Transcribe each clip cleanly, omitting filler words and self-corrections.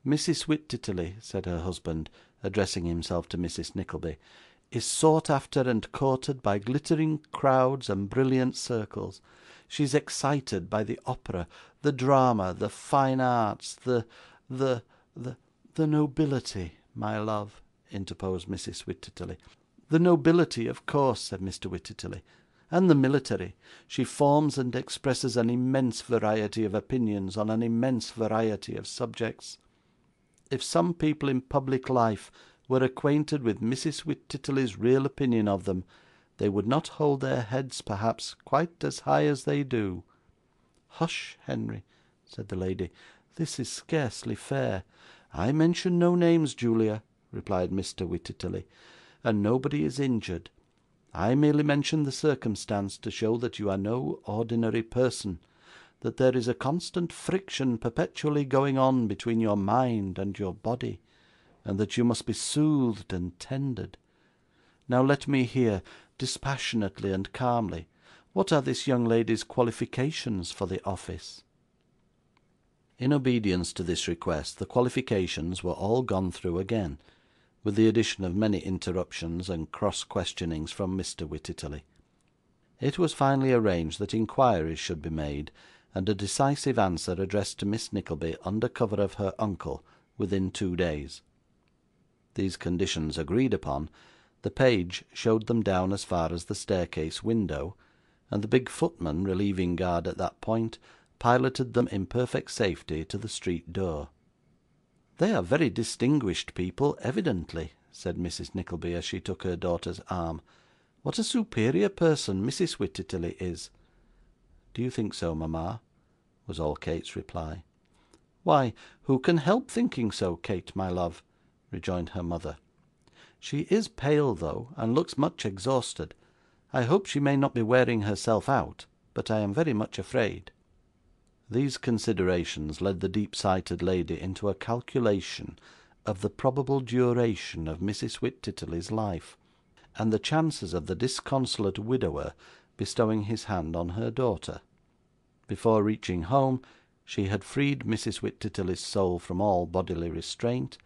Mrs. Wititterly,' said her husband, addressing himself to Mrs. Nickleby, 'is sought after and courted by glittering crowds and brilliant circles. She is excited by the opera, the drama, the fine arts, the nobility, my love,' interposed Mrs. Wititterly. 'The nobility, of course,' said Mr. Wititterly, 'and the military. She forms and expresses an immense variety of opinions on an immense variety of subjects. If some people in public life were acquainted with Mrs. Wititterly's real opinion of them, they would not hold their heads, perhaps, quite as high as they do.' 'Hush, Henry,' said the lady. 'This is scarcely fair.' 'I mention no names, Julia,' replied Mr. Wititterly, 'and nobody is injured. I merely mention the circumstance to show that you are no ordinary person, that there is a constant friction perpetually going on between your mind and your body, and that you must be soothed and tended. Now let me hear, dispassionately and calmly, what are this young lady's qualifications for the office?' In obedience to this request, the qualifications were all gone through again, with the addition of many interruptions and cross-questionings from Mr. Wititterly. It was finally arranged that inquiries should be made, and a decisive answer addressed to Miss Nickleby under cover of her uncle within 2 days. These conditions agreed upon, the page showed them down as far as the staircase window, and the big footman, relieving guard at that point, piloted them in perfect safety to the street door. 'They are very distinguished people, evidently,' said Mrs. Nickleby, as she took her daughter's arm. 'What a superior person Mrs. Wititterly is!' 'Do you think so, mama?' was all Kate's reply. 'Why, who can help thinking so, Kate, my love?' rejoined her mother. 'She is pale though, and looks much exhausted. I hope she may not be wearing herself out, but I am very much afraid.' These considerations led the deep-sighted lady into a calculation of the probable duration of Mrs. Wititterly's life, and the chances of the disconsolate widower bestowing his hand on her daughter. Before reaching home, she had freed Mrs. Wititterly's soul from all bodily restraint,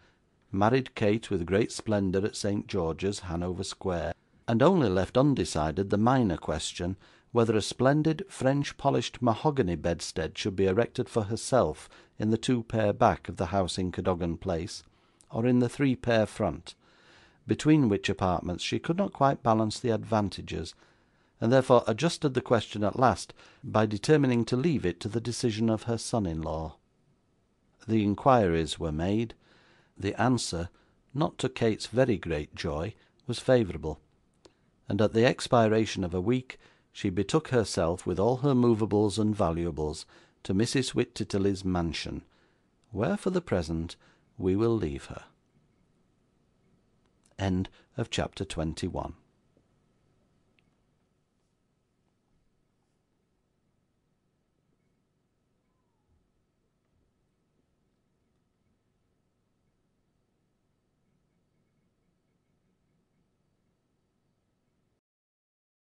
married Kate with great splendour at St. George's, Hanover Square, and only left undecided the minor question, whether a splendid French polished mahogany bedstead should be erected for herself in the 2 pair back of the house in Cadogan Place, or in the 3 pair front, between which apartments she could not quite balance the advantages, and therefore adjusted the question at last by determining to leave it to the decision of her son-in-law. The inquiries were made. The answer, not to Kate's very great joy, was favourable, and at the expiration of a week she betook herself, with all her movables and valuables, to Mrs. Wititterly's mansion, where, for the present, we will leave her. End of chapter 21.